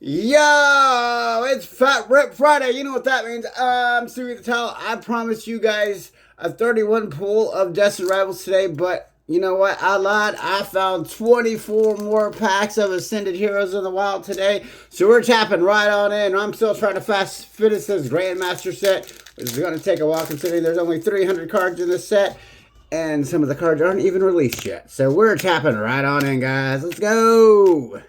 Yo, it's Fat Rip Friday. You know what that means. I'm Stewie the Towel. I promised you guys a 31 pull of Destined Rivals today, but you know what? I lied. I found 24 more packs of Ascended Heroes in the Wild today, so we're tapping right on in. I'm still trying to fast finish this Grandmaster set, which is going to take a while considering there's only 300 cards in this set, and some of the cards aren't even released yet. So we're tapping right on in, guys. Let's go!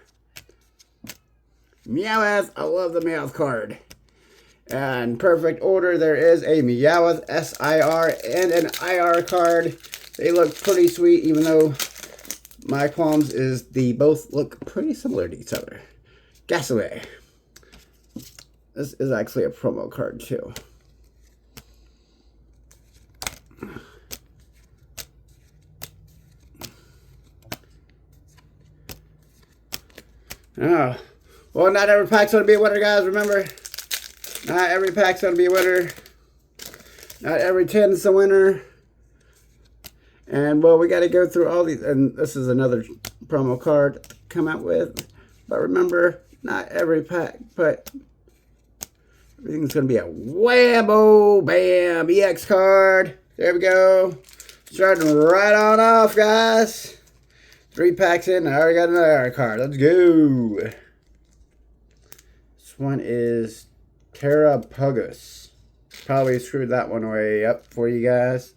Meowth, I love the Meowth card. In perfect order, there is a Meowth SIR and an IR card. They look pretty sweet, even though my qualms is they both look pretty similar to each other. Gasaway. This is actually a promo card, too. Oh. Well, not every pack's going to be a winner, guys. Remember, not every pack's going to be a winner. Not every 10's a winner. And, well, we got to go through all these. And this is another promo card to come out with. But remember, not every pack, but everything's going to be a whammo, bam, EX card. There we go. Starting right on off, guys. 3 packs in, I already got another card. Let's go. This one is Terrapugus. Probably screwed that one way up for you guys.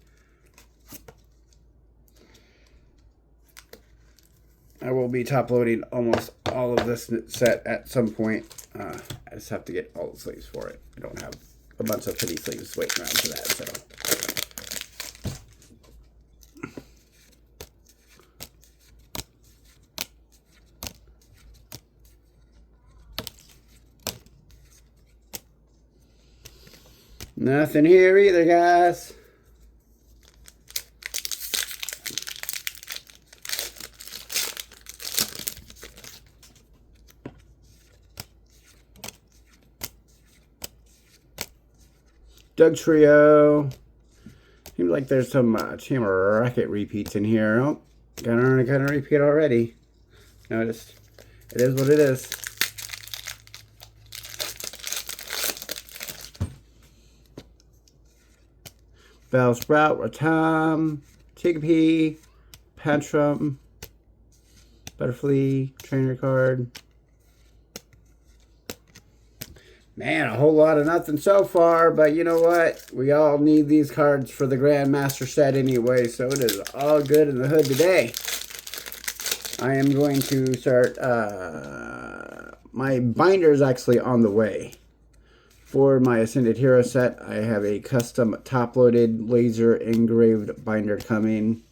I will be top loading almost all of this set at some point. I just have to get all the sleeves for it. I don't have a bunch of pretty sleeves waiting around for that, so. Nothing here either, guys. Dugtrio. Seems like there's some Team Rocket repeats in here. Oh, got a repeat already. Noticed. It is what it is. Bellsprout, Rotom, Chickpea, Pantrum, Butterfly, Trainer card. Man, a whole lot of nothing so far, but you know what? We all need these cards for the Grandmaster set anyway, so it is all good in the hood today. I am going to start, my binder is actually on the way. For my Ascended Hero set, I have a custom top-loaded laser engraved binder coming.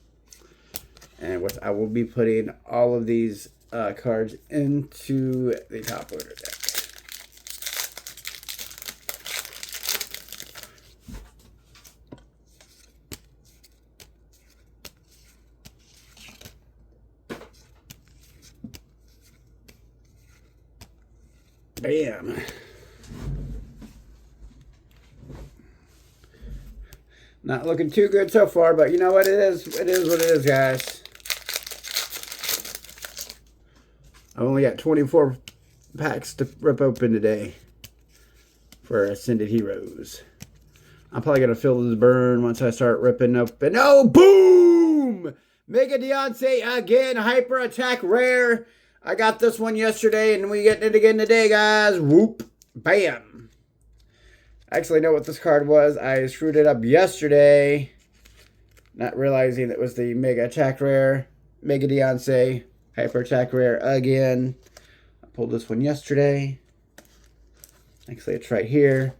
And what I will be putting all of these cards into the top-loader deck. Bam. Not looking too good so far, but you know what it is? It is what it is, guys. I've only got 24 packs to rip open today for Ascended Heroes. I'm probably going to feel this burn once I start ripping open. Oh, boom! Mega Deontay again. Hyper Attack Rare. I got this one yesterday, and we getting it again today, guys. Whoop. Bam. I actually know what this card was. I screwed it up yesterday, not realizing it was the Mega Attack Rare. Mega Deontay. Hyper Attack Rare again. I pulled this one yesterday. Actually, it's right here.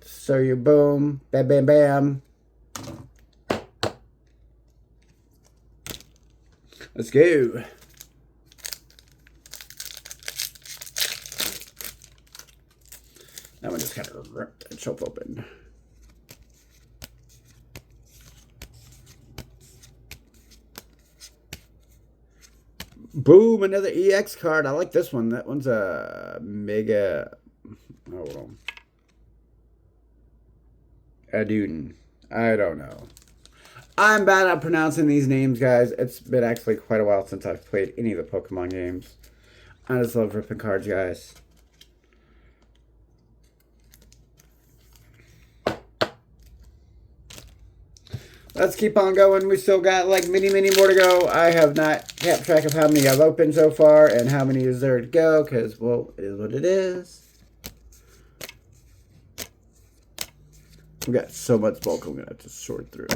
So you boom. Bam, bam, bam. Let's go. That one just kind of ripped itself open. Boom, another EX card. I like this one. That one's a Mega... Hold on. Adun. I don't know. I'm bad at pronouncing these names, guys. It's been actually quite a while since I've played any of the Pokemon games. I just love ripping cards, guys. Let's keep on going. We still got like many more to go. I have not kept track of how many I've opened so far and how many is there to go because, well, it is what it is. We got so much bulk I'm going to have to sort through.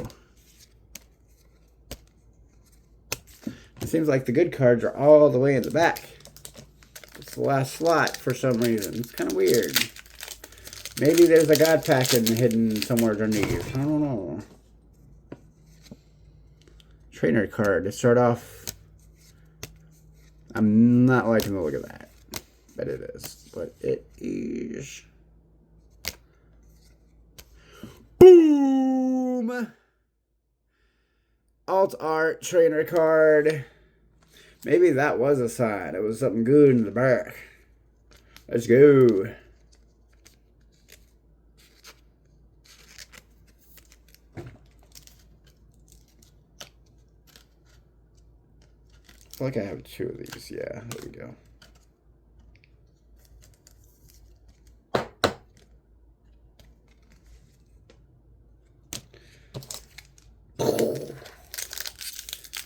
It seems like the good cards are all the way in the back. It's the last slot for some reason. It's kind of weird. Maybe there's a God pack hidden somewhere underneath. I don't know. Trainer card to start off. I'm not liking the look of that. But it is. But it is. Boom! Alt art trainer card. Maybe that was a sign. It was something good in the back. Let's go. I feel like I have 2 of these. Yeah, there we go.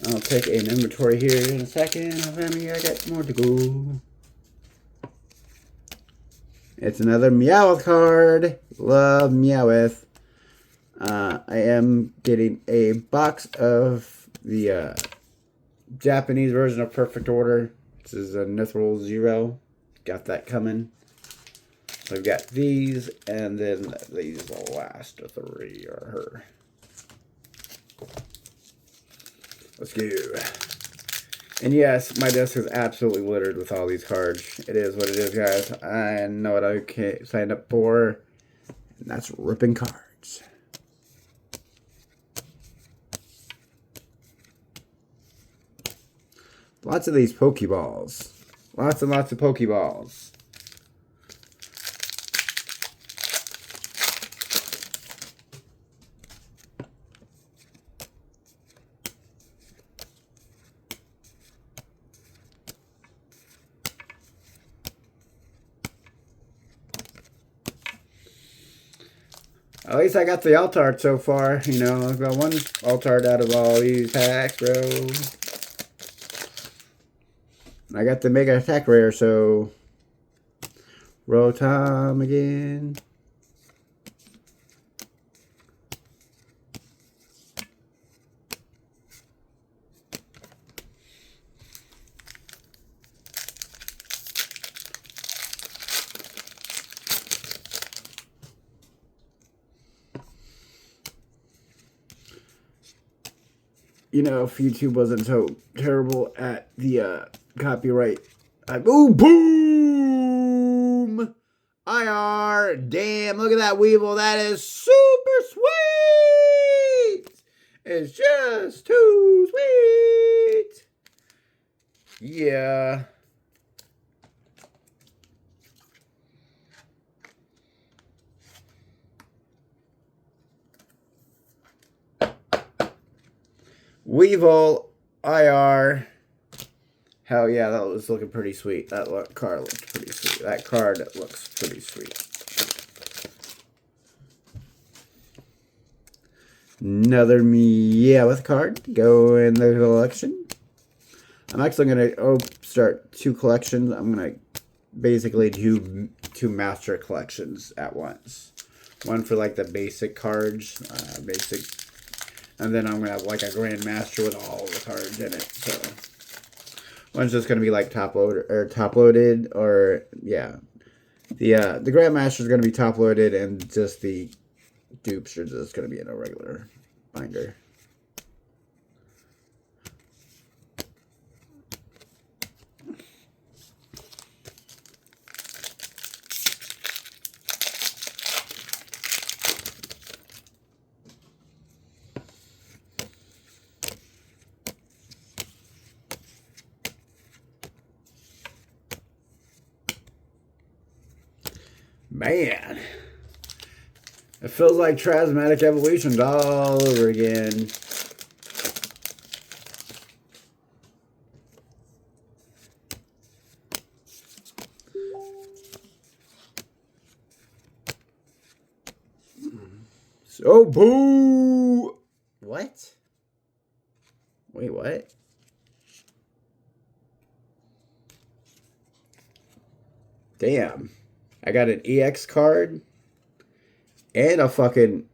I'll take an inventory here in a second. I got more to go. It's another Meowth card. Love Meowth. I am getting a box of the Japanese version of Perfect Order. This is a Nithril Zero. Got that coming. So I've got these, and then these the last 3 are her. Let's go. And yes, my desk is absolutely littered with all these cards. It is what it is, guys. I know what I signed up for, and that's ripping cards. Lots of these Pokeballs. Lots and lots of Pokeballs. At least I got the alt art so far. You know, I've got 1 alt art out of all these packs, bro. I got the Mega Attack Rare, so Rotom again. You know, if YouTube wasn't so terrible at the copyright. Ooh, boom! IR. Damn, look at that Weevil. That is super sweet. It's just too sweet. Yeah. Weevil, IR. Hell yeah, that was looking pretty sweet. That card looked pretty sweet. That card looks pretty sweet. Another Meowth card. Go in the collection. I'm actually going to start 2 collections. I'm going to basically do 2 master collections at once. One for like the basic cards. And then I'm going to have like a Grandmaster with all the cards in it. So one's just going to be like top loaded, or yeah. The Grandmaster is going to be top loaded, and just the dupes are just going to be in a regular binder. Man, it feels like Trasmatic Evolutions all over again. Oh, boo! What? Wait, what? Damn. I got an EX card and a fucking...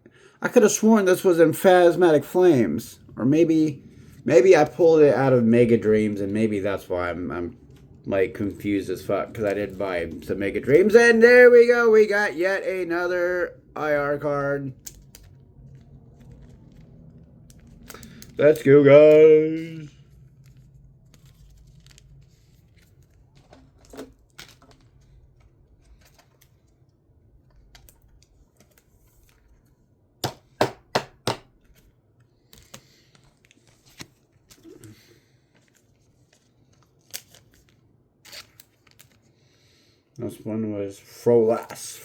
I could have sworn this was in Phantasmatic Flames. Or maybe I pulled it out of Mega Dreams, and maybe that's why I'm like confused as fuck, because I did buy some Mega Dreams. And there we go. We got yet another IR card. Let's go, guys. This one was Froslass.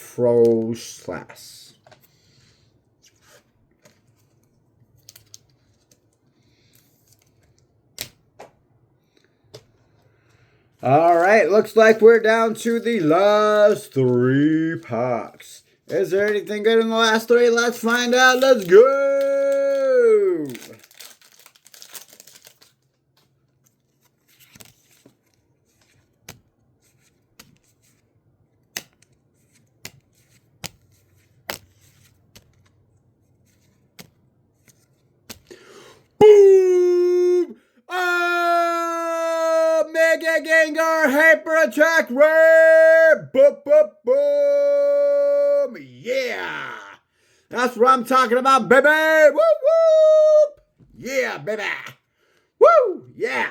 All right, looks like we're down to the last 3 packs. Is there anything good in the last 3? Let's find out. Let's go! Boom! Oh, Mega Gengar Hyper Attack Rare! Boom, boom, boom! Yeah! That's what I'm talking about, baby! Woo, woo! Yeah, baby! Woo! Yeah!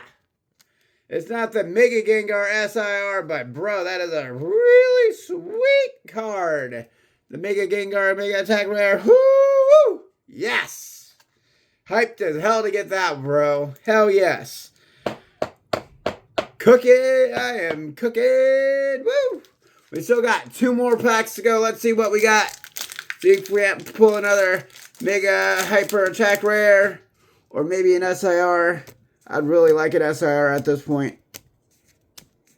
It's not the Mega Gengar SIR, but bro, that is a really sweet card. The Mega Gengar Mega Attack Rare. Woo! Yes! Hyped as hell to get that, bro. Hell yes. Cooking. I am cooking. Woo! We still got 2 more packs to go. Let's see what we got. See if we have to pull another Mega Hyper Attack Rare. Or maybe an SIR. I'd really like an SIR at this point.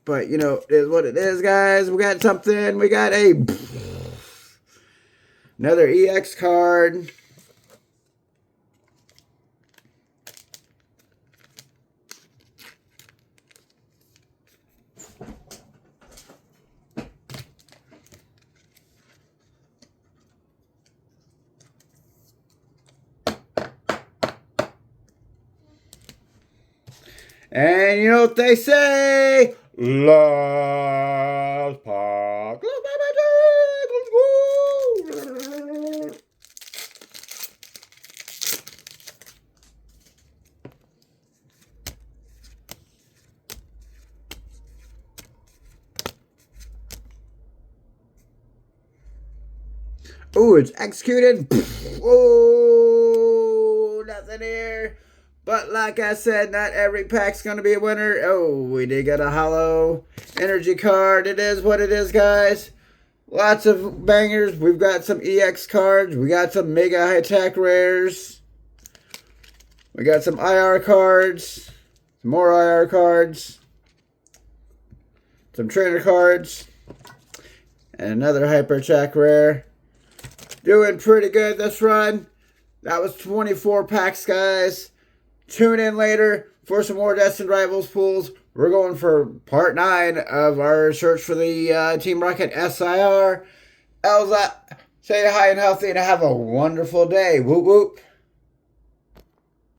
But, you know, it is what it is, guys. We got something. We got another EX card. And you know what they say? Last pack. Let's go. Ooh, it's executed. Oh, nothing here. But like I said, not every pack's going to be a winner. Oh, we did get a hollow energy card. It is what it is, guys. Lots of bangers. We've got some EX cards. We got some Mega High Attack Rares. We got some IR cards. Some more IR cards. Some trainer cards. And another Hyper Attack Rare. Doing pretty good this run. That was 24 packs, guys. Tune in later for some more Destined Rivals pulls. We're going for part 9 of our search for the Team Rocket SIR. Elza, stay high and healthy and have a wonderful day. Whoop whoop.